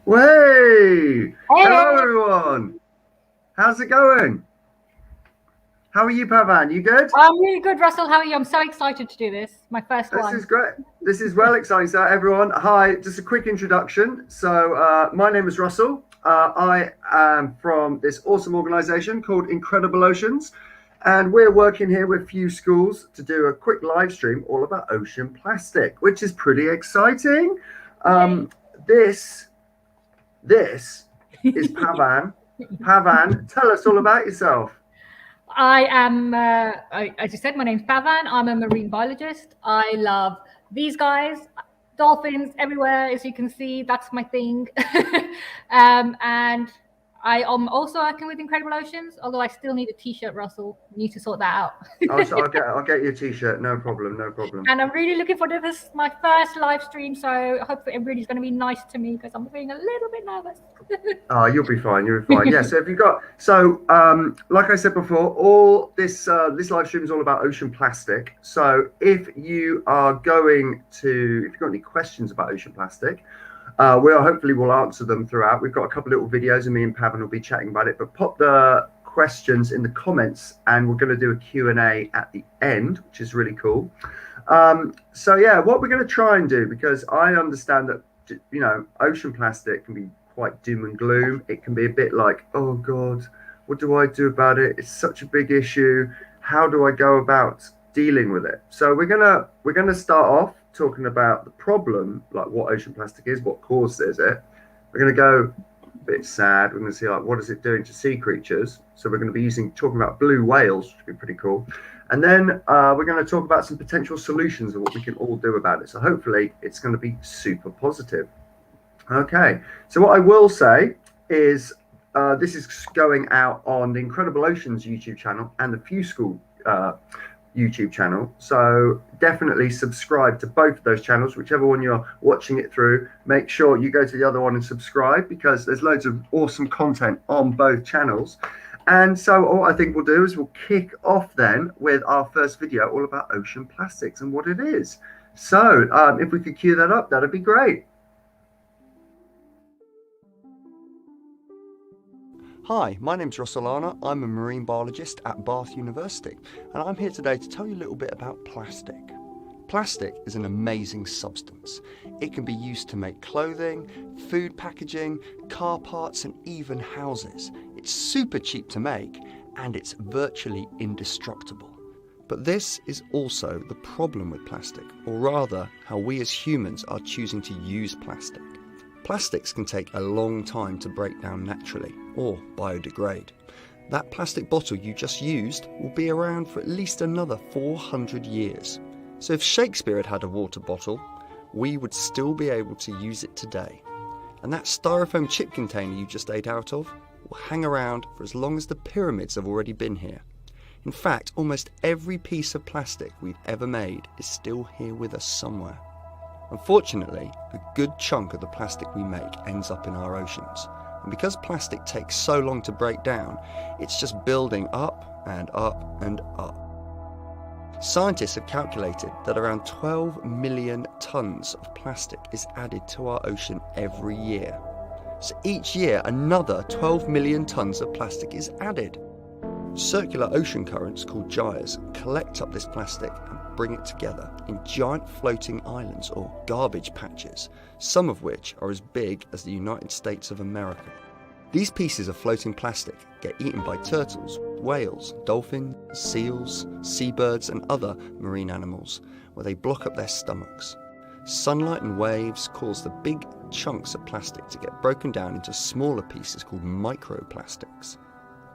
Way! Hello, Hey, everyone. How's it going? How are you, Pavan? You good? I'm really good, Russell. How are you? I'm so excited to do this. My first This one. is great. This is well exciting. So, everyone, hi. Just a quick introduction. So, my name is Russell. I am from this awesome organization called Incredible Oceans, and we're working here with FuseSchools to do a quick live stream all about ocean plastic, which is pretty exciting. Yay. Um, this this is Pavan. Pavan, tell us all about yourself. I am, as you said, my name's Pavan. I'm a marine biologist. I love these guys, dolphins everywhere, as you can see. That's my thing. And I am also working with Incredible Oceans, although I still need a t-shirt, Russell. Need to sort that out. I'll get you a t-shirt. No problem. No problem. And I'm really looking forward to this, my first live stream. So hopefully everybody's going to be nice to me because I'm feeling a little bit nervous. Oh, you'll be fine. You'll be fine. Yeah. So if you've got like I said before, all this live stream is all about ocean plastic. So if you've got any questions about ocean plastic, we'll answer them throughout. We've got a couple little videos, and me and Pavan will be chatting about it. But pop the questions in the comments, and we're going to do a Q&A at the end, which is really cool. So yeah, what we're going to try and do, because I understand that ocean plastic can be quite doom and gloom. It can be a bit like, oh God, what do I do about it? It's such a big issue. How do I go about dealing with it? So we're gonna start off talking about the problem, like what ocean plastic is, what causes it. We're gonna go a bit sad. We're gonna see like what is it doing to sea creatures. So we're gonna be talking about blue whales, which would be pretty cool. And then we're going to talk about some potential solutions and what we can all do about it. So hopefully it's going to be super positive. Okay, so what I will say is this is going out on the Incredible Oceans YouTube channel and the FuseSchool YouTube channel. So definitely subscribe to both of those channels, whichever one you're watching it through. Make sure you go to the other one and subscribe because there's loads of awesome content on both channels. And so what I think we'll do is we'll kick off then with our first video all about ocean plastics and what it is. So if we could cue that up, that'd be great. Hi, my name's Russell Arnott. I'm a marine biologist at Bath University, and I'm here today to tell you a little bit about plastic. Plastic is an amazing substance. It can be used to make clothing, food packaging, car parts, and even houses. It's super cheap to make, and it's virtually indestructible. But this is also the problem with plastic, or rather, how we as humans are choosing to use plastic. Plastics can take a long time to break down naturally, or biodegrade. That plastic bottle you just used will be around for at least another 400 years. So if Shakespeare had had a water bottle, we would still be able to use it today. And that styrofoam chip container you just ate out of will hang around for as long as the pyramids have already been here. In fact, almost every piece of plastic we've ever made is still here with us somewhere. Unfortunately, a good chunk of the plastic we make ends up in our oceans. And because plastic takes so long to break down, it's just building up and up and up. Scientists have calculated that around 12 million tonnes of plastic is added to our ocean every year. So each year, another 12 million tonnes of plastic is added. Circular ocean currents called gyres collect up this plastic and bring it together in giant floating islands or garbage patches, some of which are as big as the United States of America. These pieces of floating plastic get eaten by turtles, whales, dolphins, seals, seabirds and other marine animals, where they block up their stomachs. Sunlight and waves cause the big chunks of plastic to get broken down into smaller pieces called microplastics.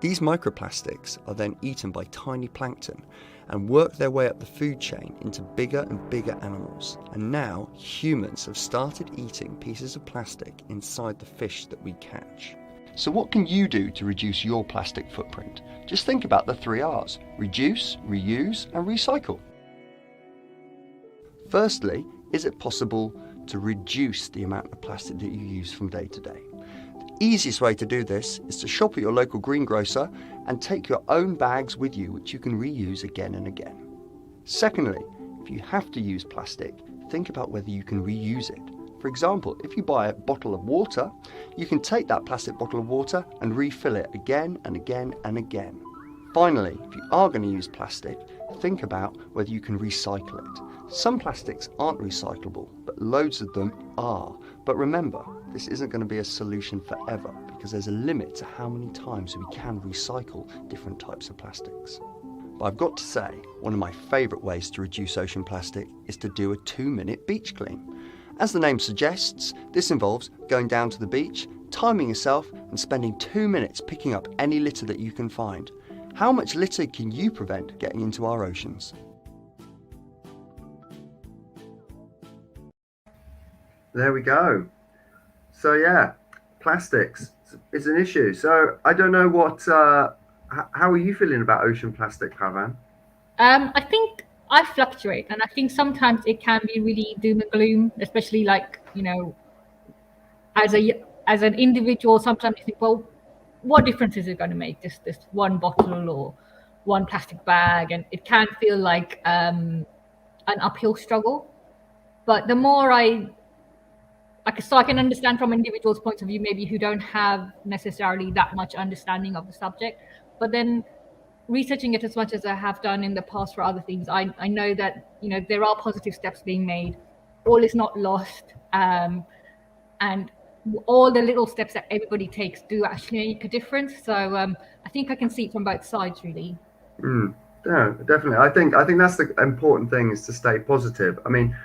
These microplastics are then eaten by tiny plankton and work their way up the food chain into bigger and bigger animals. And now humans have started eating pieces of plastic inside the fish that we catch. So what can you do to reduce your plastic footprint? Just think about the 3 R's: reduce, reuse, and recycle. Firstly, is it possible to reduce the amount of plastic that you use from day to day? The easiest way to do this is to shop at your local greengrocer and take your own bags with you, which you can reuse again and again. Secondly, if you have to use plastic, think about whether you can reuse it. For example, if you buy a bottle of water, you can take that plastic bottle of water and refill it again and again and again. Finally, if you are going to use plastic, think about whether you can recycle it. Some plastics aren't recyclable, but loads of them are. But remember, this isn't going to be a solution forever because there's a limit to how many times we can recycle different types of plastics. But I've got to say, one of my favourite ways to reduce ocean plastic is to do a 2-minute beach clean. As the name suggests, this involves going down to the beach, timing yourself and spending 2 minutes picking up any litter that you can find. How much litter can you prevent getting into our oceans? There we go. So yeah, plastics is an issue. So I don't know what, how are you feeling about ocean plastic, Pavan? I think I fluctuate, and I think sometimes it can be really doom and gloom, especially like, you know, as an individual, sometimes you think, well, what difference is it going to make, this one bottle or one plastic bag? And it can feel like an uphill struggle. But the more so I can understand from individuals' points of view, maybe who don't have necessarily that much understanding of the subject. But then researching it as much as I have done in the past for other things, I know that, you know, there are positive steps being made. All is not lost. And all the little steps that everybody takes do actually make a difference. So I think I can see it from both sides, really. Yeah, definitely. I think that's the important thing, is to stay positive. I mean,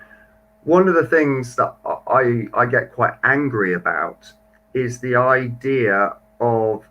one of the things that I get quite angry about is the idea of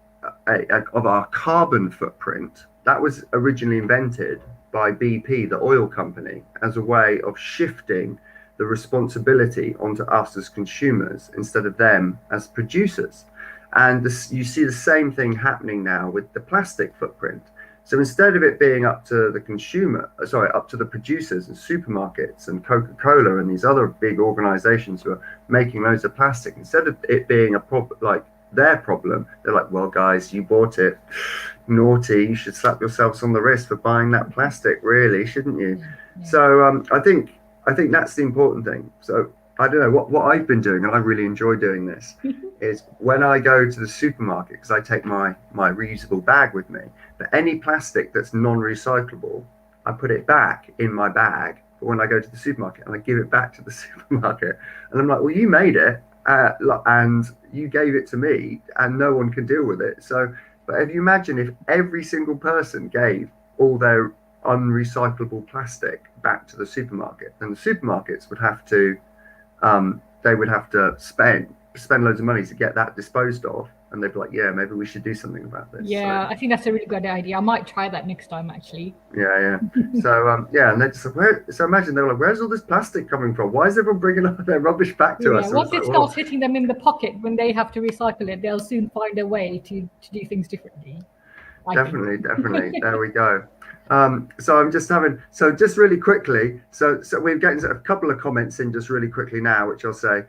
our carbon footprint. That was originally invented by BP, the oil company, as a way of shifting the responsibility onto us as consumers instead of them as producers. And you see the same thing happening now with the plastic footprint. So instead of it being up to the up to the producers and supermarkets and Coca-Cola and these other big organizations who are making loads of plastic, instead of it being a problem, like their problem, they're like, well, guys, you bought it, naughty, you should slap yourselves on the wrist for buying that plastic, really, shouldn't you? Yeah. So I think that's the important thing. So I don't know what I've been doing, and I really enjoy doing this, is when I go to the supermarket, because I take my reusable bag with me, but any plastic that's non-recyclable, I put it back in my bag for when I go to the supermarket, and I give it back to the supermarket. And I'm like, well, you made it, and you gave it to me, and no one can deal with it. So, but if you imagine if every single person gave all their unrecyclable plastic back to the supermarket, then the supermarkets would have to spend loads of money to get that disposed of, and they'd be like, yeah, maybe we should do something about this. Yeah, so I think that's a really good idea. I might try that next time, actually. Yeah. So yeah, and they just so imagine they're like, where's all this plastic coming from? Why is everyone bringing all their rubbish back to us? Once it starts hitting them in the pocket when they have to recycle it, they'll soon find a way to do things differently. Definitely. There we go. So I'm just just really quickly, so we're getting a couple of comments in just really quickly now, which I'll say.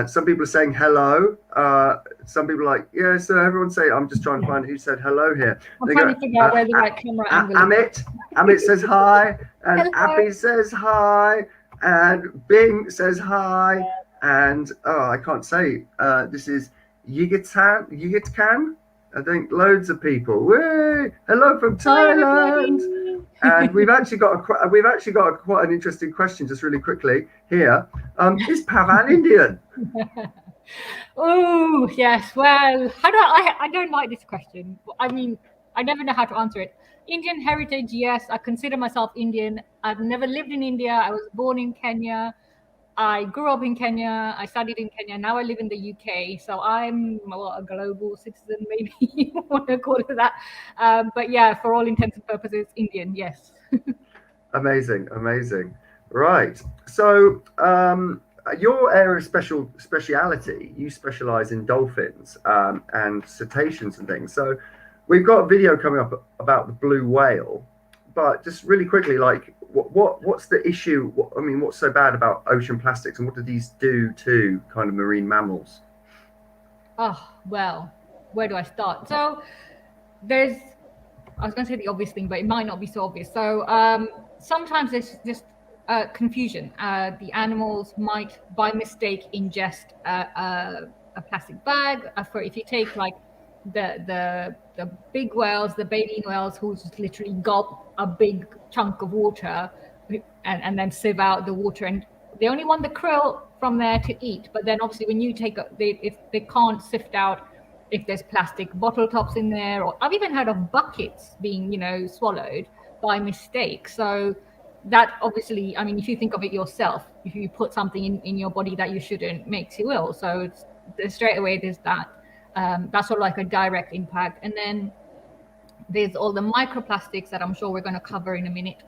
Some people are saying hello. Some people are like, yeah, so everyone say, I'm just trying to find who said hello here. I'm trying to figure out where the right camera angle is. Amit says hi, and Hello. Abby says hi, and Bing says hi, and I can't say, this is Yigitkan. I think loads of people. Whee! Hello from Thailand. And we've actually got quite an interesting question, just really quickly here. Is Pavan Indian? Oh yes. Well, I don't like this question. I mean, I never know how to answer it. Indian heritage, yes. I consider myself Indian. I've never lived in India. I was born in Kenya. I grew up in Kenya. I studied in Kenya. Now I live in the UK. So I'm a global citizen, maybe you want to call it that. But yeah, for all intents and purposes, Indian, yes. Amazing. Right. So your area of speciality, you specialize in dolphins and cetaceans and things. So we've got a video coming up about the blue whale, but just really quickly, like, what's the issue? What's so bad about ocean plastics, and what do these do to kind of marine mammals? Oh, well, where do I start? So I was going to say the obvious thing, but it might not be so obvious. So sometimes there's just confusion. The animals might, by mistake, ingest a plastic bag. For if you take like the big whales, the baleen whales, who just literally gulp a big chunk of water and then sieve out the water, and they only want the krill from there to eat. But then obviously when you take they can't sift out if there's plastic bottle tops in there, or I've even heard of buckets being, swallowed by mistake. So that obviously, I mean, if you think of it yourself, if you put something in your body that you shouldn't, makes you ill. So straight away there's that. That's sort of like a direct impact. And then there's all the microplastics that I'm sure we're going to cover in a minute.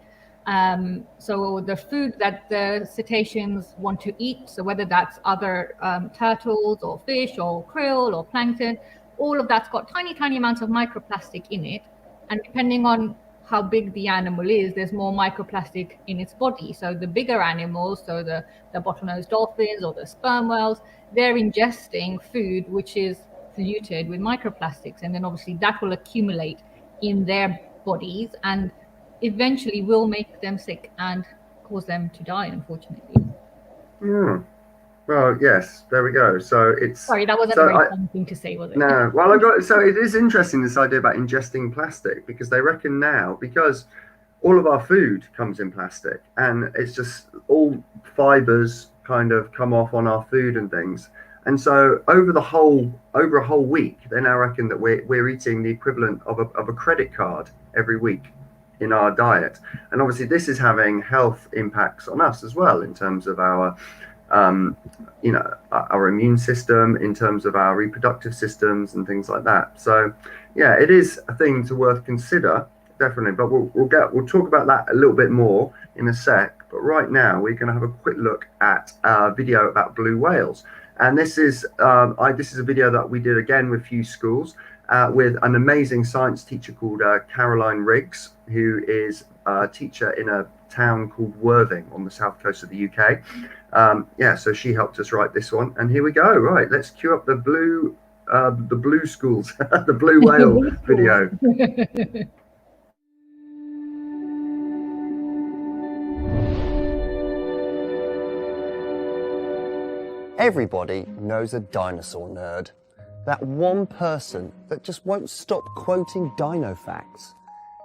So the food that the cetaceans want to eat, so whether that's other turtles or fish or krill or plankton, all of that's got tiny, tiny amounts of microplastic in it. And depending on how big the animal is, there's more microplastic in its body. So the bigger animals, so the bottlenose dolphins or the sperm whales, they're ingesting food which is polluted with microplastics. And then obviously that will accumulate in their bodies and eventually will make them sick and cause them to die, unfortunately. Well, yes, there we go. So it's... Sorry, that wasn't a very fun thing to say, was it? No. Well, so it is interesting, this idea about ingesting plastic, because they reckon now, because all of our food comes in plastic and it's just all fibers kind of come off on our food and things. And so over a whole week, they now reckon that we're eating the equivalent of a credit card every week in our diet. And obviously this is having health impacts on us as well, in terms of our our immune system, in terms of our reproductive systems and things like that. So yeah, it is a thing to worth consider, definitely. But we'll talk about that a little bit more in a sec. But right now we're going to have a quick look at a video about blue whales. And this is a video that we did again with FuseSchool with an amazing science teacher called Caroline Riggs, who is a teacher in a town called Worthing on the south coast of the UK. So she helped us write this one, and here we go. Right, let's cue up the blue schools, the blue whale video. Everybody knows a dinosaur nerd. That one person that just won't stop quoting dino facts.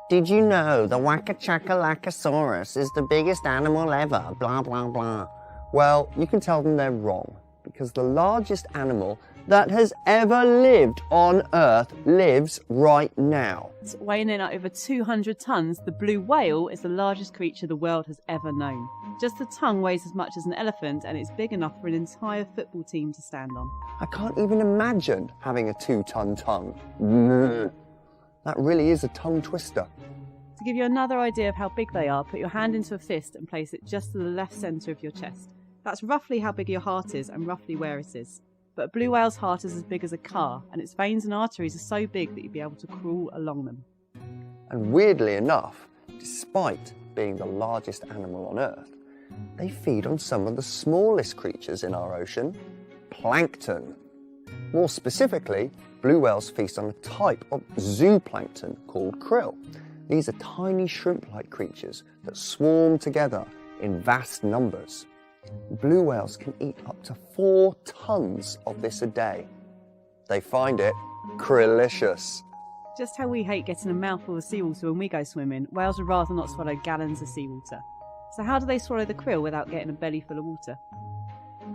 Did you know the Wakachakalacosaurus is the biggest animal ever, blah, blah, blah. Well, you can tell them they're wrong, because the largest animal that has ever lived on Earth lives right now. Weighing in at over 200 tons, the blue whale is the largest creature the world has ever known. Just the tongue weighs as much as an elephant, and it's big enough for an entire football team to stand on. I can't even imagine having a 2-ton tongue. That really is a tongue twister. To give you another idea of how big they are, put your hand into a fist and place it just to the left centre of your chest. That's roughly how big your heart is and roughly where it is. But a blue whale's heart is as big as a car, and its veins and arteries are so big that you'd be able to crawl along them. And weirdly enough, despite being the largest animal on Earth, they feed on some of the smallest creatures in our ocean, plankton. More specifically, blue whales feast on a type of zooplankton called krill. These are tiny shrimp-like creatures that swarm together in vast numbers. Blue whales can eat up to 4 tons of this a day. They find it krillicious. Just how we hate getting a mouthful of seawater when we go swimming, whales would rather not swallow gallons of seawater. So how do they swallow the krill without getting a belly full of water?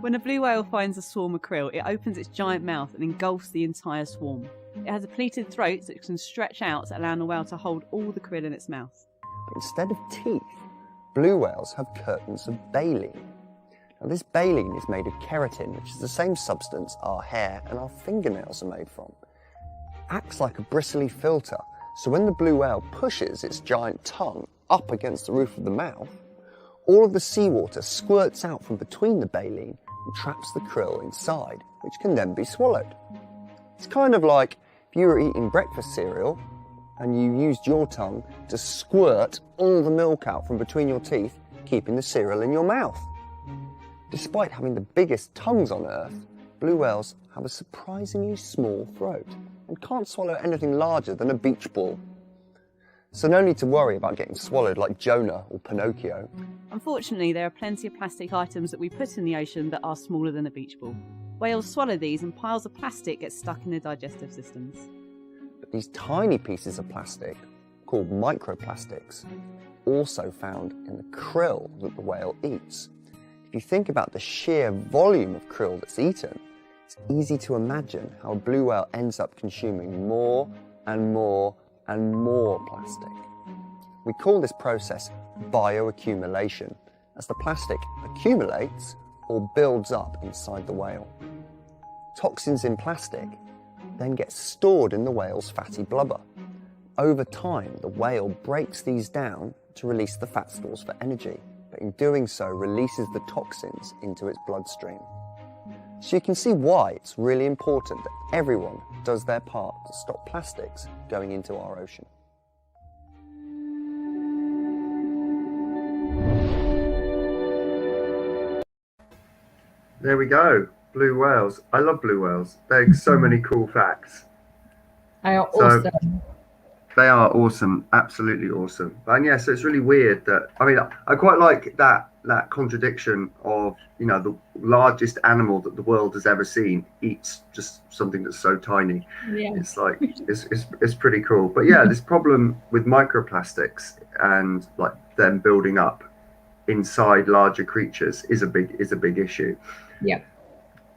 When a blue whale finds a swarm of krill, it opens its giant mouth and engulfs the entire swarm. It has a pleated throat so it can stretch out to allow the whale to hold all the krill in its mouth. But instead of teeth, blue whales have curtains of baleen. Now, this baleen is made of keratin, which is the same substance our hair and our fingernails are made from. It acts like a bristly filter, so when the blue whale pushes its giant tongue up against the roof of the mouth, all of the seawater squirts out from between the baleen and traps the krill inside, which can then be swallowed. It's kind of like if you were eating breakfast cereal and you used your tongue to squirt all the milk out from between your teeth, keeping the cereal in your mouth. Despite having the biggest tongues on Earth, blue whales have a surprisingly small throat and can't swallow anything larger than a beach ball. So no need to worry about getting swallowed like Jonah or Pinocchio. Unfortunately, there are plenty of plastic items that we put in the ocean that are smaller than a beach ball. Whales swallow these and piles of plastic get stuck in their digestive systems. But these tiny pieces of plastic, called microplastics, also found in the krill that the whale eats. If you think about the sheer volume of krill that's eaten, it's easy to imagine how a blue whale ends up consuming more and more and more plastic. We call this process bioaccumulation, as the plastic accumulates or builds up inside the whale. Toxins in plastic then get stored in the whale's fatty blubber. Over time, the whale breaks these down to release the fat stores for energy, but in doing so releases the toxins into its bloodstream. So you can see why it's really important that everyone does their part to stop plastics going into our ocean. There we go. Blue whales. I love blue whales. They're so many cool facts. They are So- awesome. They are awesome, absolutely awesome. And yeah, so it's really weird that, I mean, I quite like that contradiction of, you know, the largest animal that the world has ever seen eats just something that's so tiny. Yeah. It's like, it's pretty cool. But yeah, this problem with microplastics and like them building up inside larger creatures is a big issue. Yeah.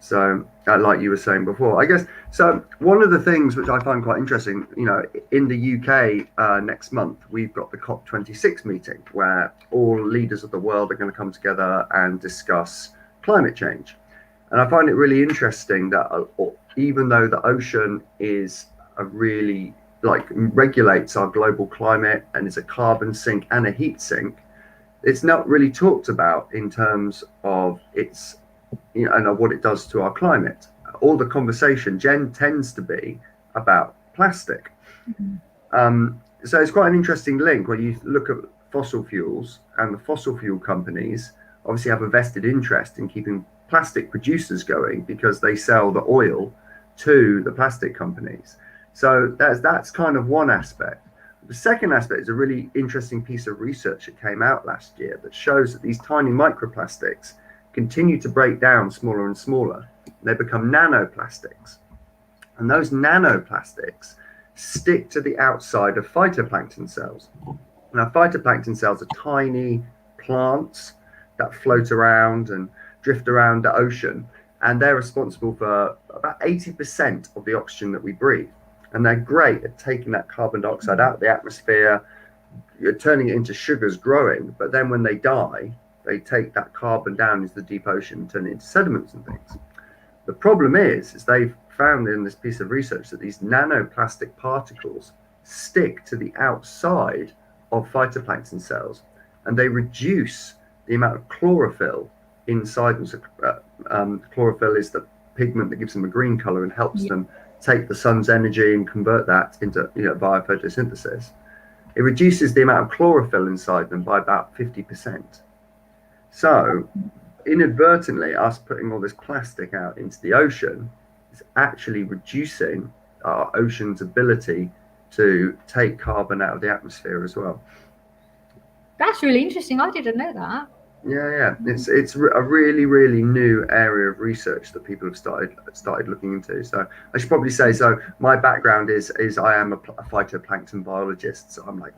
So, like you were saying before, I guess, so one of the things which I find quite interesting, you know, in the UK next month, we've got the COP26 meeting where all leaders of the world are going to come together and discuss climate change. And I find it really interesting that even though the ocean is a really, like, regulates our global climate and is a carbon sink and a heat sink, it's not really talked about in terms of its, you know, and what it does to our climate. All the conversation tends to be about plastic. Mm-hmm. So it's quite an interesting link when you look at fossil fuels, and the fossil fuel companies obviously have a vested interest in keeping plastic producers going because they sell the oil to the plastic companies. So that's kind of one aspect. The second aspect is a really interesting piece of research that came out last year that shows that these tiny microplastics continue to break down smaller and smaller. They become nanoplastics. And those nanoplastics stick to the outside of phytoplankton cells. Now, phytoplankton cells are tiny plants that float around and drift around the ocean, and they're responsible for about 80% of the oxygen that we breathe. And they're great at taking that carbon dioxide out of the atmosphere, turning it into sugars growing, but then when they die, they take that carbon down into the deep ocean and turn it into sediments and things. The problem is they've found in this piece of research that these nanoplastic particles stick to the outside of phytoplankton cells, and they reduce the amount of chlorophyll inside them. So, chlorophyll is the pigment that gives them a green color and helps them take the sun's energy and convert that into, you know, via photosynthesis. It reduces the amount of chlorophyll inside them by about 50%. So inadvertently, us putting all this plastic out into the ocean is actually reducing our ocean's ability to take carbon out of the atmosphere as well. That's really interesting. I didn't know that. Yeah. It's a really, really new area of research that people have started looking into. So I should probably say, so my background is I am a phytoplankton biologist. So I'm like,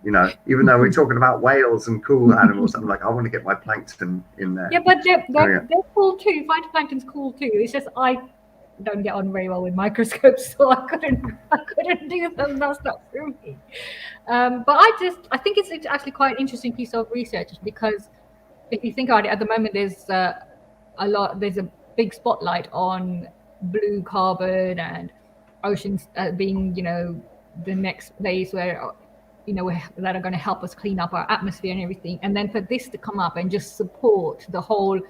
you know, even though we're talking about whales and cool animals, I'm like, I want to get my plankton in there. Yeah, but they're cool too. Phytoplankton's cool too. It's just I don't get on very well with microscopes, so I couldn't do them. That's not for me. But I think it's actually quite an interesting piece of research, because if you think about it, at the moment there's a big spotlight on blue carbon and oceans being, you know, the next place where, you know, that are going to help us clean up our atmosphere and everything. And then for this to come up and just support the whole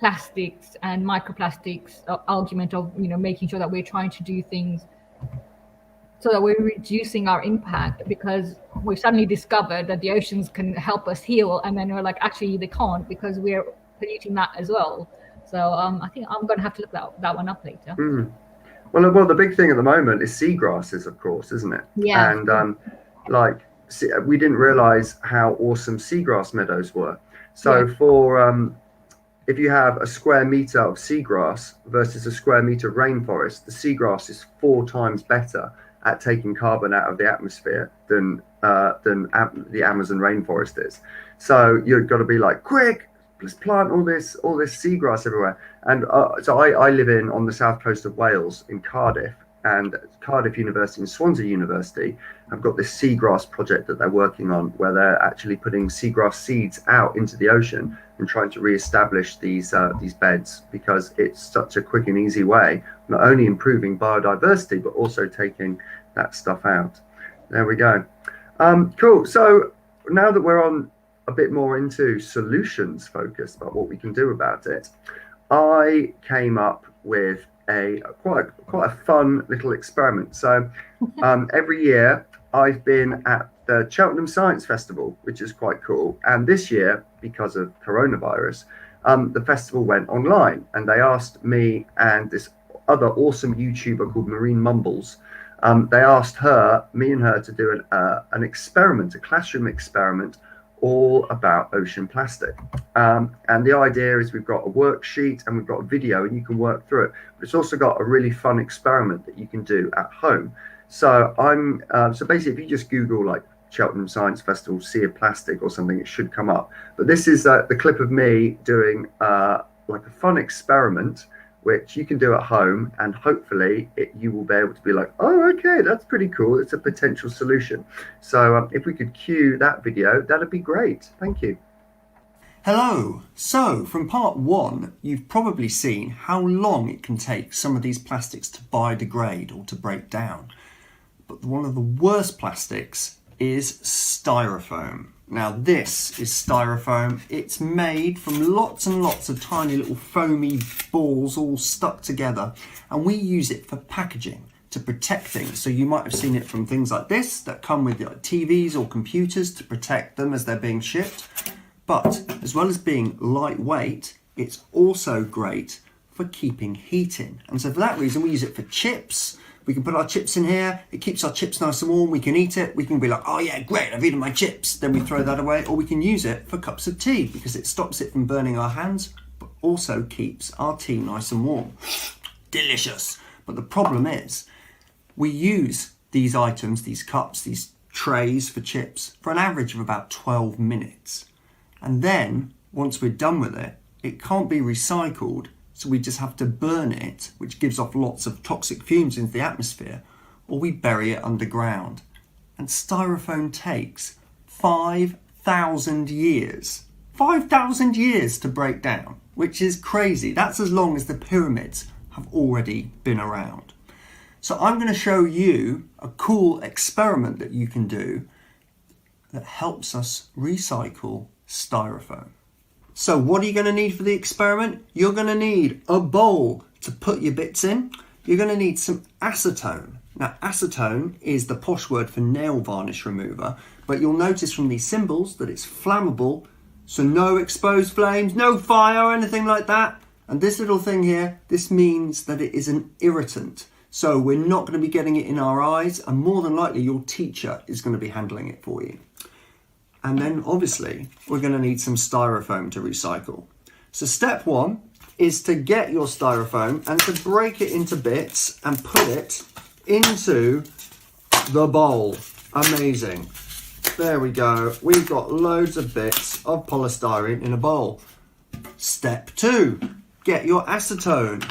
plastics and microplastics argument of, you know, making sure that we're trying to do things so that we're reducing our impact, because we've suddenly discovered that the oceans can help us heal, and then we're like, actually they can't, because we're polluting that as well. So I think I'm going to have to look that one up later. Well, the big thing at the moment is seagrasses, of course, isn't it? Yeah. And like we didn't realize how awesome seagrass meadows were. So for if you have a square meter of seagrass versus a square meter of rainforest, the seagrass is 4 times better at taking carbon out of the atmosphere than the Amazon rainforest is. So you've got to be like, quick, let's plant all this seagrass everywhere. And so I live on the south coast of Wales in Cardiff, and Cardiff University and Swansea University have got this seagrass project that they're working on, where they're actually putting seagrass seeds out into the ocean and trying to re-establish these beds, because it's such a quick and easy way, not only improving biodiversity, but also taking that stuff out. There we go. Cool. So now that we're on a bit more into solutions focused about what we can do about it, I came up with quite a fun little experiment. So every year I've been at the Cheltenham Science Festival, which is quite cool. And this year, because of coronavirus, the festival went online, and they asked me and this other awesome YouTuber called Marine Mumbles. They asked me and her to do an experiment, a classroom experiment, all about ocean plastic. And the idea is we've got a worksheet and we've got a video, and you can work through it. But it's also got a really fun experiment that you can do at home. So so basically, if you just Google like Cheltenham Science Festival Sea of Plastic or something, it should come up. But this is the clip of me doing like a fun experiment, which you can do at home, and hopefully you will be able to be like, oh, okay, that's pretty cool. It's a potential solution. So if we could cue that video, that'd be great. Thank you. Hello. So from part 1, you've probably seen how long it can take some of these plastics to biodegrade or to break down. But one of the worst plastics is styrofoam. Now this is styrofoam. It's made from lots and lots of tiny little foamy balls all stuck together, and we use it for packaging to protect things. So you might have seen it from things like this that come with TVs or computers to protect them as they're being shipped. But as well as being lightweight, it's also great for keeping heat in. And so for that reason, we use it for chips. We can put our chips in here. It keeps our chips nice and warm. We can eat it. We can be like, oh yeah, great, I've eaten my chips. Then we throw that away. Or we can use it for cups of tea, because it stops it from burning our hands, but also keeps our tea nice and warm. Delicious. But the problem is, we use these items, these cups, these trays for chips, for an average of about 12 minutes. And then, once we're done with it, it can't be recycled. So we just have to burn it, which gives off lots of toxic fumes into the atmosphere, or we bury it underground. And styrofoam takes 5,000 years. 5,000 years to break down, which is crazy. That's as long as the pyramids have already been around. So I'm going to show you a cool experiment that you can do that helps us recycle styrofoam. So what are you going to need for the experiment? You're going to need a bowl to put your bits in. You're going to need some acetone. Now acetone is the posh word for nail varnish remover, but you'll notice from these symbols that it's flammable, so no exposed flames, no fire or anything like that. And this little thing here, this means that it is an irritant. So we're not going to be getting it in our eyes, and more than likely your teacher is going to be handling it for you. And then obviously we're going to need some styrofoam to recycle. So step 1 is to get your styrofoam and to break it into bits and put it into the bowl. Amazing. There we go. We've got loads of bits of polystyrene in a bowl. Step 2, get your acetone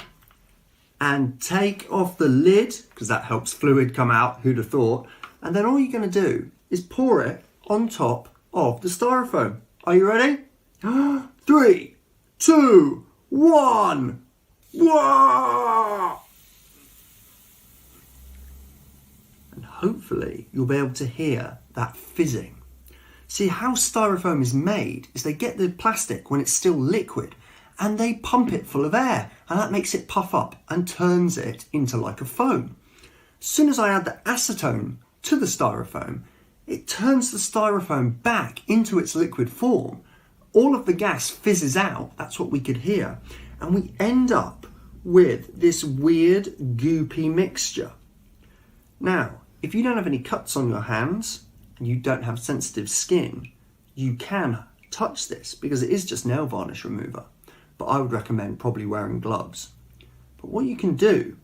and take off the lid, because that helps fluid come out, who'd have thought. And then all you're going to do is pour it on top of the styrofoam. Are you ready? 3, 2, 1. Whoa! And hopefully you'll be able to hear that fizzing. See, how styrofoam is made is they get the plastic when it's still liquid and they pump it full of air, and that makes it puff up and turns it into like a foam. As soon as I add the acetone to the styrofoam, it turns the styrofoam back into its liquid form. All of the gas fizzes out, that's what we could hear, and we end up with this weird goopy mixture. Now, if you don't have any cuts on your hands, and you don't have sensitive skin, you can touch this because it is just nail varnish remover. But I would recommend probably wearing gloves. But what you can do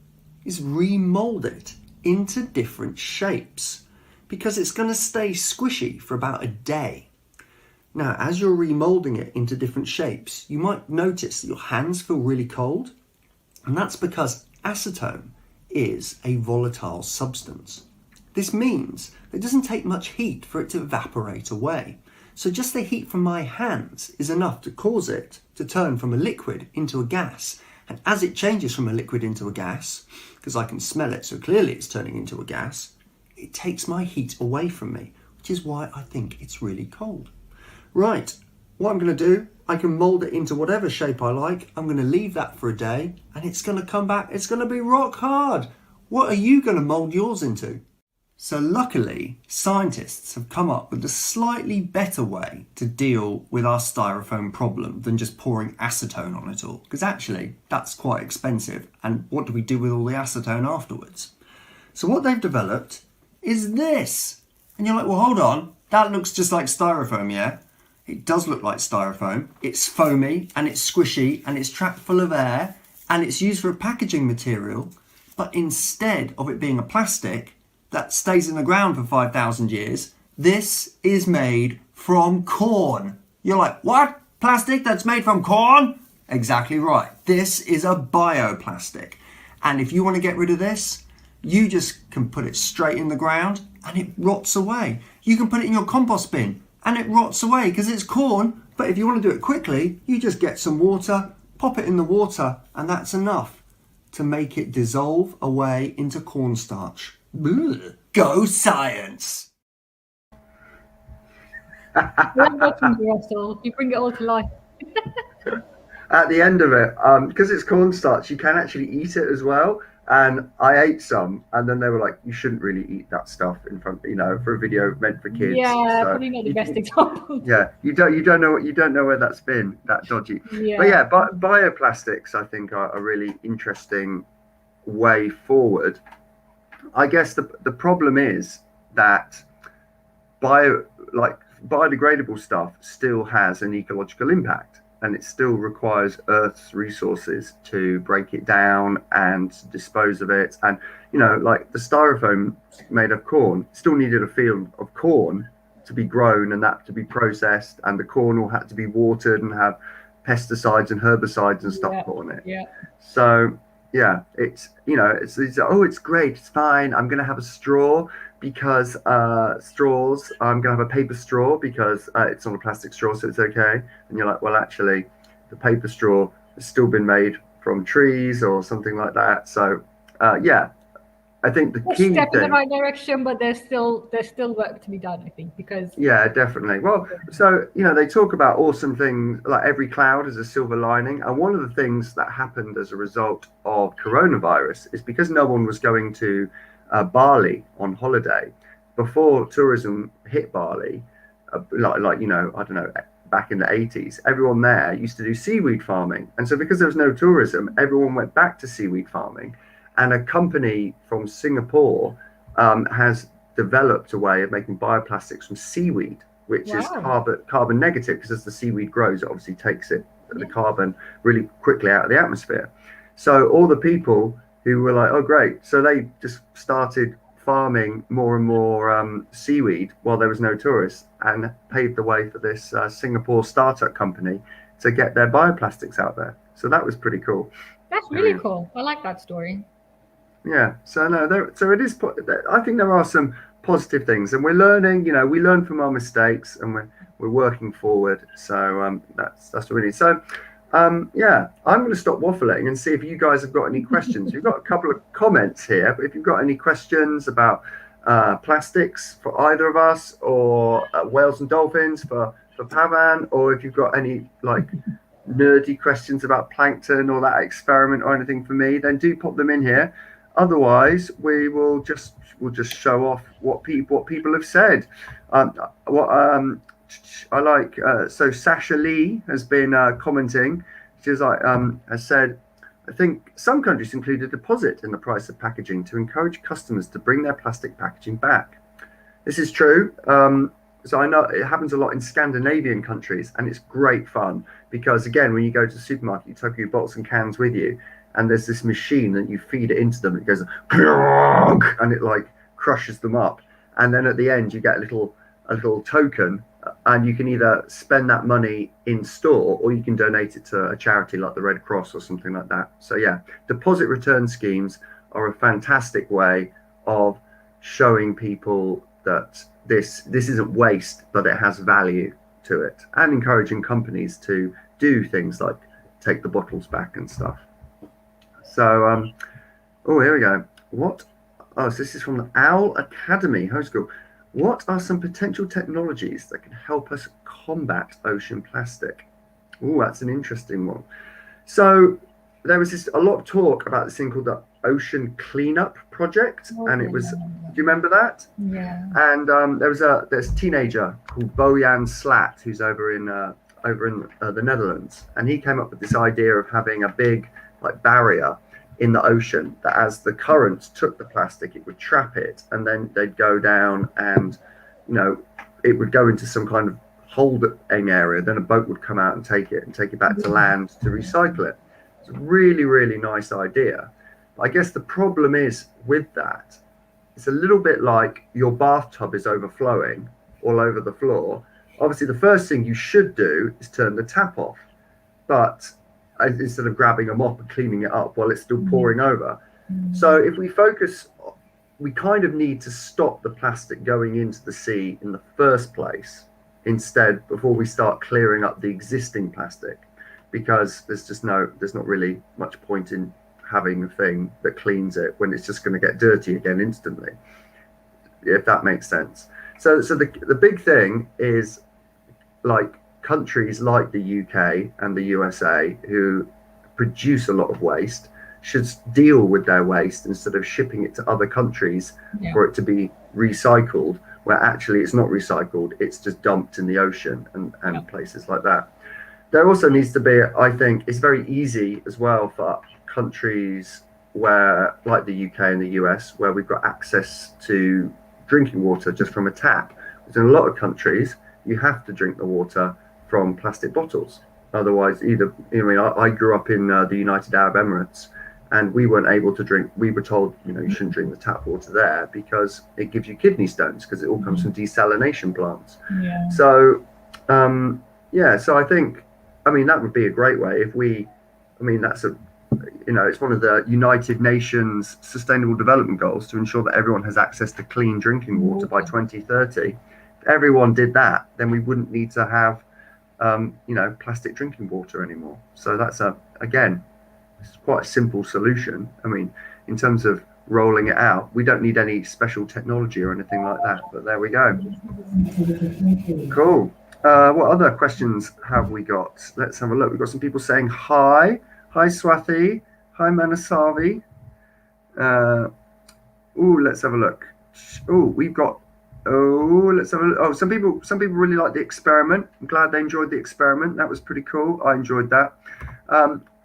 is remold it into different shapes because it's going to stay squishy for about a day. Now, as you're remolding it into different shapes, you might notice that your hands feel really cold, and that's because acetone is a volatile substance. This means it doesn't take much heat for it to evaporate away. So just the heat from my hands is enough to cause it to turn from a liquid into a gas. And as it changes from a liquid into a gas, because I can smell it, so clearly it's turning into a gas, it takes my heat away from me, which is why I think it's really cold. Right, what I'm going to do, I can mold it into whatever shape I like. I'm going to leave that for a day, and it's going to come back. It's going to be rock hard. What are you going to mold yours into? So luckily, scientists have come up with a slightly better way to deal with our styrofoam problem than just pouring acetone on it all. Because actually, that's quite expensive. And what do we do with all the acetone afterwards? So what they've developed is this. And you're like, well, hold on. That looks just like styrofoam, yeah? It does look like styrofoam. It's foamy and it's squishy and it's trapped full of air and it's used for a packaging material. But instead of it being a plastic that stays in the ground for 5,000 years, this is made from corn. You're like, what? Plastic that's made from corn? Exactly right. This is a bioplastic. And if you want to get rid of this, you just can put it straight in the ground and it rots away. You can put it in your compost bin and it rots away because it's corn. But if you want to do it quickly, you just get some water, pop it in the water, and that's enough to make it dissolve away into cornstarch. Ugh. Go science! We're watching you, Russell. You bring it all to life. At the end of it, because it's cornstarch, you can actually eat it as well. And I ate some, and then they were like, "You shouldn't really eat that stuff in front, for a video meant for kids." Yeah, so probably not the best example. Yeah, you don't know where that's been, that dodgy. Yeah. But yeah, bioplastics I think are a really interesting way forward. I guess the problem is that biodegradable stuff still has an ecological impact, and it still requires Earth's resources to break it down and dispose of it. And like the styrofoam made of corn still needed a field of corn to be grown and that to be processed, and the corn all had to be watered and have pesticides and herbicides and stuff put on it. Yeah. So yeah, it's oh, it's great, it's fine. I'm gonna have a straw because straws. I'm gonna have a paper straw because it's not a plastic straw, so it's okay. And you're like, well, actually, the paper straw has still been made from trees or something like that. So yeah, I think the key step in the thing. right direction, but there's still work to be done, I think, because Yeah, definitely. Well, so they talk about awesome things like every cloud is a silver lining, and one of the things that happened as a result of coronavirus is because no one was going to Bali on holiday before tourism hit Bali, I don't know, back in the 80s, everyone there used to do seaweed farming, and so because there was no tourism, everyone went back to seaweed farming. And a company from Singapore has developed a way of making bioplastics from seaweed, which is carbon negative, because as the seaweed grows, it obviously takes the carbon really quickly out of the atmosphere. So all the people who were like, oh, great. So they just started farming more and more seaweed while there was no tourists, and paved the way for this Singapore startup company to get their bioplastics out there. So that was pretty cool. That's really cool. I like that story. Yeah, so so it is. I think there are some positive things, and we're learning. We learn from our mistakes, and we're working forward. So that's what we need. So yeah, I'm going to stop waffling and see if you guys have got any questions. We've got a couple of comments here, but if you've got any questions about plastics for either of us, or whales and dolphins for Pavan, or if you've got any nerdy questions about plankton or that experiment or anything for me, then do pop them in here. Otherwise, we'll just show off what people have said. I like so Sasha Lee has been commenting. She's like has said, I think some countries include a deposit in the price of packaging to encourage customers to bring their plastic packaging back. This is true. So I know it happens a lot in Scandinavian countries, and it's great fun because, again, when you go to the supermarket, you take your bottles and cans with you, and there's this machine that you feed it into them. It goes and it like crushes them up, and then at the end you get a little token, and you can either spend that money in store or you can donate it to a charity like the Red Cross or something like that. So yeah, deposit return schemes are a fantastic way of showing people that this isn't waste, but it has value to it, and encouraging companies to do things like take the bottles back and stuff. So oh, here we go. So this is from the Owl Academy Homeschool. What are some potential technologies that can help us combat ocean plastic? Oh, that's an interesting one. So there was a lot of talk about this thing called the Ocean Cleanup Project, and it was. Do you remember that? Yeah. And there's a teenager called Bojan Slat who's over in the Netherlands, and he came up with this idea of having a big like barrier in the ocean that as the currents took the plastic, it would trap it, and then they'd go down, and it would go into some kind of holding area. Then a boat would come out and take it back to land to recycle it. It's a really, really nice idea. I guess the problem is with that, it's a little bit like your bathtub is overflowing all over the floor. Obviously, the first thing you should do is turn the tap off, but instead of grabbing a mop and cleaning it up while it's still pouring over. So if we focus, we kind of need to stop the plastic going into the sea in the first place instead, before we start clearing up the existing plastic, because there's not really much point in having a thing that cleans it when it's just going to get dirty again instantly, if that makes sense. So the big thing is, like, countries like the UK and the USA, who produce a lot of waste, should deal with their waste instead of shipping it to other countries for it to be recycled, where actually it's not recycled, it's just dumped in the ocean and places like that. There also needs to be, I think, it's very easy as well for countries where, like the UK and the US, where we've got access to drinking water just from a tap. Because in a lot of countries, you have to drink the water from plastic bottles. Otherwise, I grew up in the United Arab Emirates, and we weren't able to drink. We were told, you shouldn't drink the tap water there because it gives you kidney stones, because it all comes from desalination plants. Yeah. So, so I think, that would be a great way if we, that's it's one of the United Nations Sustainable Development Goals to ensure that everyone has access to clean drinking water by 2030. If everyone did that, then we wouldn't need to have plastic drinking water anymore. So that's it's quite a simple solution. In terms of rolling it out, we don't need any special technology or anything like that, but there we go. Cool. What other questions have we got? Let's have a look. We've got some people saying hi Swathi, hi Manasavi. Let's have a look. Let's have a look. Some people really like the experiment. I'm glad they enjoyed the experiment. That was pretty cool. I enjoyed that.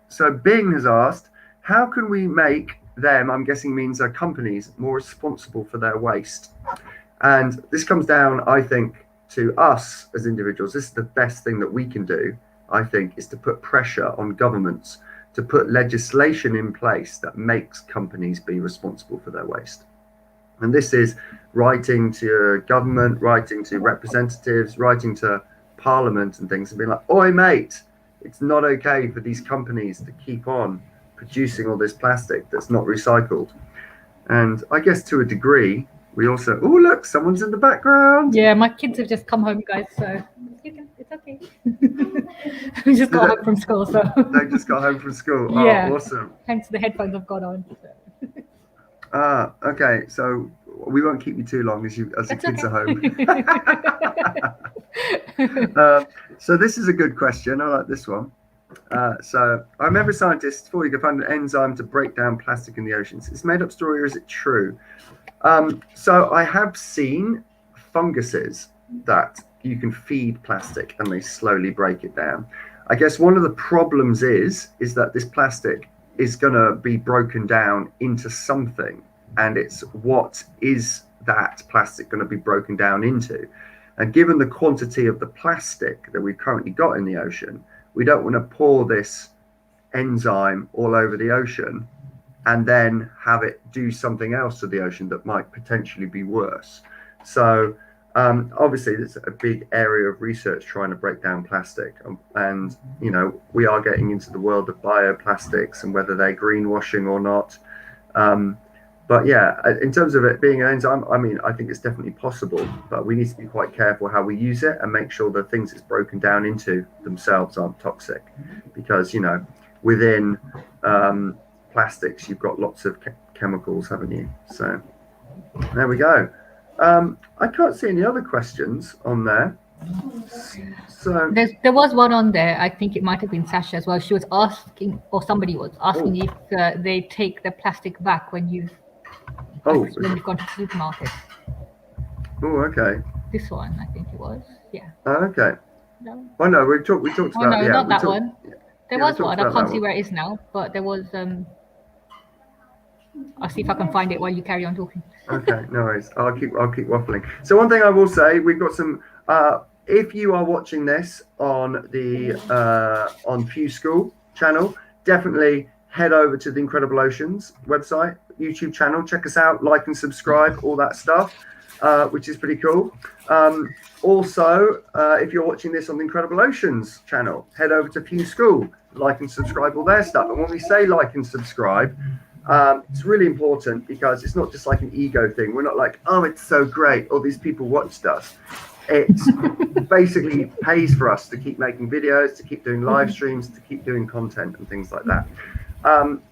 So Bing has asked, how can we make them, I'm guessing means our companies, more responsible for their waste? And this comes down, I think, to us as individuals. This is the best thing that we can do, I think, is to put pressure on governments to put legislation in place that makes companies be responsible for their waste. And this is writing to government, writing to representatives, writing to parliament and things, and being like, oi mate, it's not okay for these companies to keep on producing all this plastic that's not recycled. And I guess to a degree, we also, look, someone's in the background. Yeah, my kids have just come home, guys, so it's okay. We just got home from school, so. They just got home from school. Yeah. Oh, awesome. Hence the headphones I've got on. So. Okay, so we won't keep you too long as the kids are home. So this is a good question. I like this one. So I remember scientists thought you could find an enzyme to break down plastic in the oceans. Is it made up story or is it true? So I have seen funguses that you can feed plastic and they slowly break it down. I guess one of the problems is that this plastic is going to be broken down into something, and it's what is that plastic going to be broken down into? And given the quantity of the plastic that we've currently got in the ocean, we don't want to pour this enzyme all over the ocean and then have it do something else to the ocean that might potentially be worse. So obviously there's a big area of research trying to break down plastic, and you know, we are getting into the world of bioplastics and whether they're greenwashing or not. But yeah, in terms of it being an enzyme, I mean, I think it's definitely possible, but we need to be quite careful how we use it and make sure the things it's broken down into themselves aren't toxic, because, you know, within plastics, you've got lots of chemicals, haven't you? So there we go. I can't see any other questions on there. So there was one on there. I think it might have been Sasha as well. She was asking, or somebody was asking, if they take the plastic back when you've gone to the supermarket. Oh, okay. This one, I think it was. Yeah. Okay. No. Oh no, we talked about. No, yeah, not that talked, one. There was one. I can't see where it is now, but there was. I'll see if I can find it while you carry on talking. Okay, no worries. I'll keep waffling. So one thing I will say, we've got some. If you are watching this on the on FuseSchool channel, definitely head over to the Incredible Oceans website, YouTube channel. Check us out, like and subscribe, all that stuff, which is pretty cool. Also, if you're watching this on the Incredible Oceans channel, head over to FuseSchool, like and subscribe, all their stuff. And when we say like and subscribe, it's really important, because it's not just like an ego thing. We're not like, oh, it's so great, all these people watched us. It basically pays for us to keep making videos, to keep doing live streams, to keep doing content and things like that.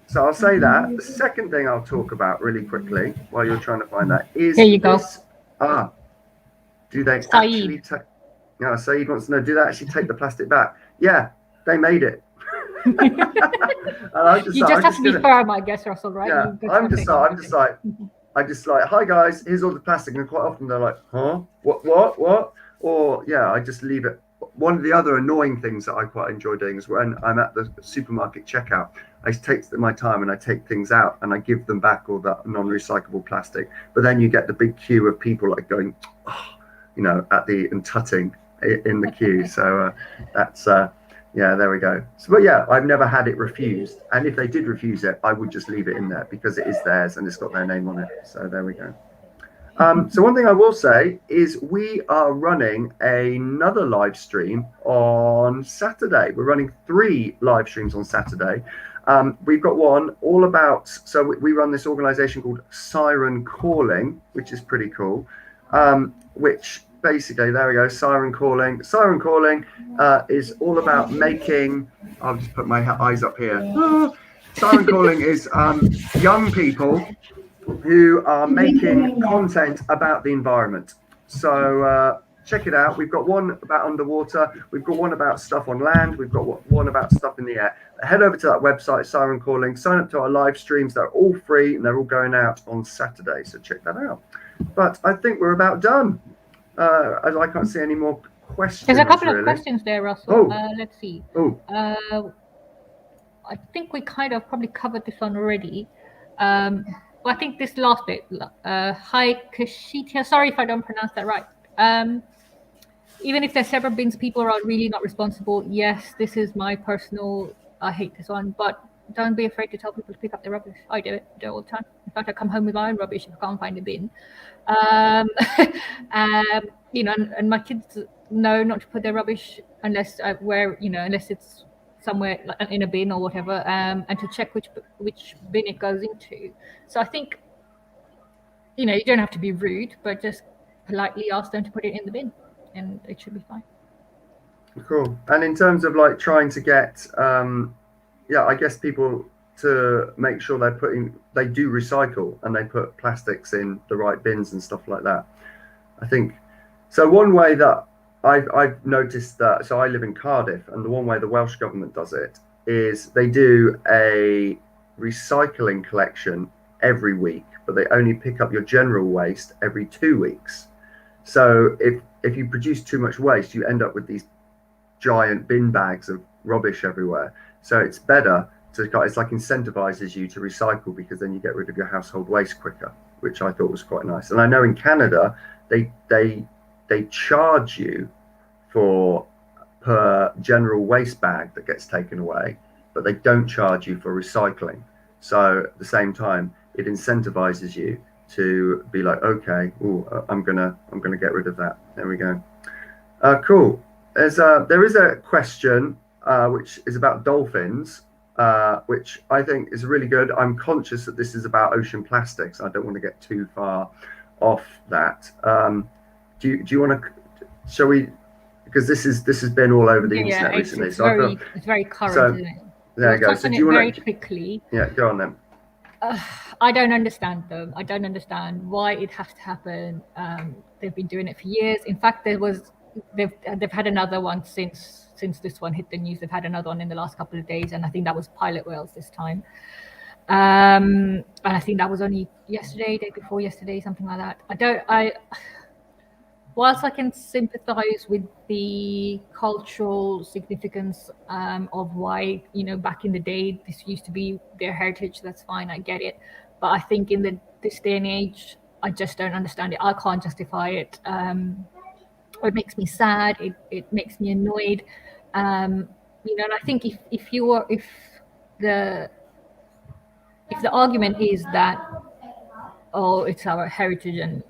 So I'll say that. The second thing I'll talk about really quickly while you're trying to find that is here you go. Do they Saeed. actually take? No, Saeed wants to know, do they actually take the plastic back? Yeah, they made it. You just have to be firm, I guess, Russell, right? Yeah, I'm just like, hi guys, here's all the plastic, and quite often they're like, huh, what? Or yeah, I just leave it. One of the other annoying things that I quite enjoy doing is when I'm at the supermarket checkout, I take my time and I take things out and I give them back all that non-recyclable plastic. But then you get the big queue of people like going, you know, and tutting in the queue. So that's yeah, there we go. So, but yeah, I've never had it refused. And if they did refuse it, I would just leave it in there because it is theirs and it's got their name on it. So there we go. So one thing I will say is we are running another live stream on Saturday. We're running 3 live streams on Saturday. We've got one all about, so we run this organization called Siren Calling, which is pretty cool, which basically, there we go, Siren Calling. Siren Calling is all about making, I'll just put my eyes up here. Siren Calling is young people who are making content about the environment. So check it out. We've got one about underwater. We've got one about stuff on land. We've got one about stuff in the air. Head over to that website, Siren Calling. Sign up to our live streams. They're all free and they're all going out on Saturday. So check that out. But I think we're about done. As I can't see any more questions. There's a couple of questions there, Russell. Let's see. I think we kind of probably covered this one already. I think this last bit, hi Kashitya, sorry if I don't pronounce that right. Even if there's separate bins, people are really not responsible. Yes, this is my personal, I hate this one, but don't be afraid to tell people to pick up their rubbish. I do it all the time. In fact, I come home with my own rubbish if I can't find a bin. You know, and my kids know not to put their rubbish unless unless it's somewhere in a bin or whatever, and to check which bin it goes into. So I think, you know, you don't have to be rude, but just politely ask them to put it in the bin and it should be fine. Cool. And in terms of like trying to get, I guess people to make sure they do recycle and they put plastics in the right bins and stuff like that. I think, so one way that I've noticed that, so I live in Cardiff, and the one way the Welsh government does it is they do a recycling collection every week, but they only pick up your general waste every 2 weeks. So if you produce too much waste, you end up with these giant bin bags of rubbish everywhere. So it's better to, it's like incentivizes you to recycle, because then you get rid of your household waste quicker. which I thought was quite nice. And I know in Canada they charge you for per general waste bag that gets taken away, but they don't charge you for recycling. So at the same time, it incentivizes you to be like, okay, I'm gonna get rid of that. There we go. Cool. There is a question which is about dolphins, which I think is really good. I'm conscious that this is about ocean plastics. I don't want to get too far off that. Do you want to? Shall we? Because this has been all over the internet recently. It's very current. So, isn't it? there you go. So do you want very quickly? Yeah, go on then. I don't understand them. I don't understand why it has to happen. They've been doing it for years. In fact, they've had another one since this one hit the news. They've had another one in the last couple of days, and I think that was pilot whales this time. And I think that was only yesterday, day before yesterday, something like that. Whilst I can sympathize with the cultural significance of why, back in the day, this used to be their heritage, that's fine, I get it. But I think in this day and age, I just don't understand it. I can't justify it. It makes me sad. It makes me annoyed. And I think if the argument is that, it's our heritage and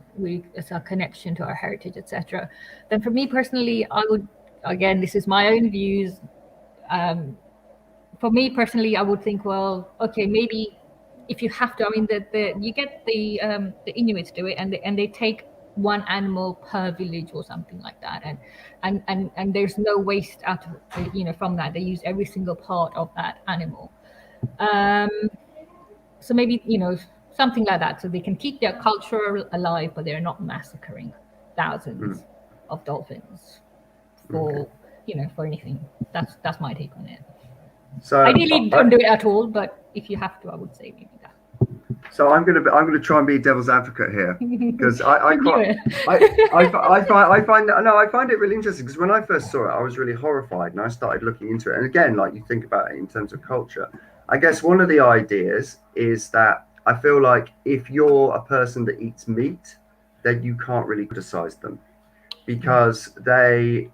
it's our connection to our heritage, etc., then for me personally, I would, again, this is my own views. For me personally, I would think, well, okay, maybe if you have to, you get the Inuits do it, and they take one animal per village or something like that, and there's no waste out of from that. They use every single part of that animal. So maybe something like that, so they can keep their culture alive, but they're not massacring thousands of dolphins for for anything. That's my take on it. So ideally, don't do it at all, but if you have to, I would say maybe that. So I'm gonna try and be devil's advocate here, because I find it really interesting, because when I first saw it, I was really horrified, and I started looking into it. And again, like, you think about it in terms of culture, I guess one of the ideas is that I feel like if you're a person that eats meat, then you can't really criticize them, because I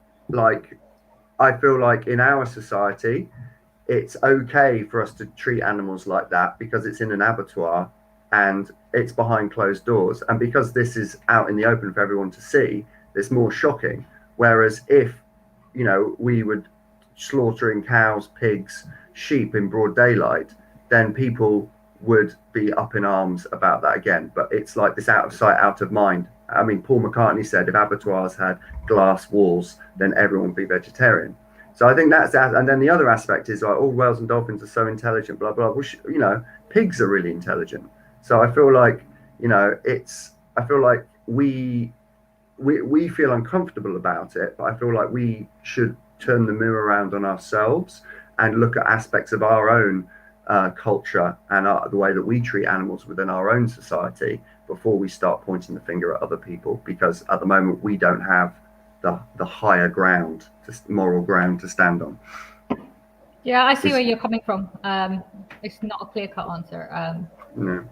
feel like in our society, it's okay for us to treat animals like that because it's in an abattoir and it's behind closed doors. And because this is out in the open for everyone to see, it's more shocking. Whereas if, we would slaughtering cows, pigs, sheep in broad daylight, then people would be up in arms about that again. But it's like this out of sight, out of mind. I mean, Paul McCartney said if abattoirs had glass walls, then everyone would be vegetarian. So I think that's that. And then the other aspect is like, all whales and dolphins are so intelligent, blah, blah. Well, pigs are really intelligent. So I feel like, I feel like we feel uncomfortable about it, but I feel like we should turn the mirror around on ourselves and look at aspects of our own culture and the way that we treat animals within our own society before we start pointing the finger at other people, because at the moment we don't have the higher ground, moral ground to stand on. Yeah, I see where you're coming from. It's not a clear-cut answer. No.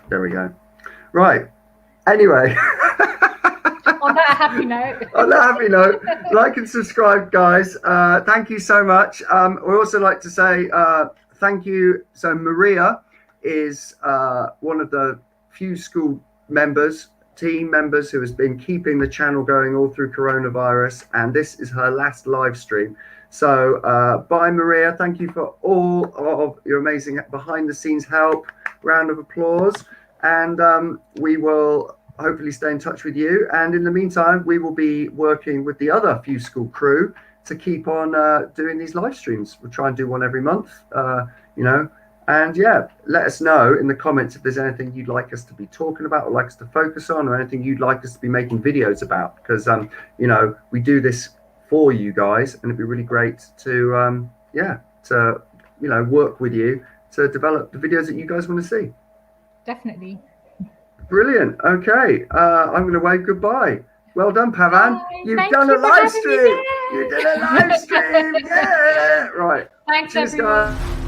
There we go. Right. Anyway. On that happy note. On that happy note, like and subscribe, guys. Thank you so much. We also like to say thank you. So Maria is one of the FuseSchool team members who has been keeping the channel going all through coronavirus, and this is her last live stream. So bye, Maria. Thank you for all of your amazing behind the scenes help. Round of applause. And we will hopefully stay in touch with you. And in the meantime, we will be working with the other FuseSchool crew to keep on doing these live streams. We'll try and do one every month, and yeah, let us know in the comments if there's anything you'd like us to be talking about or like us to focus on, or anything you'd like us to be making videos about, because we do this for you guys, and it'd be really great to work with you to develop the videos that you guys want to see. Definitely. Brilliant. Okay, I'm going to wave goodbye. Well done, Pavan. Bye. You've Thank done you a for live having me stream. there. You did a live stream. Yeah. Right. Thanks, Cheers, everyone. guys.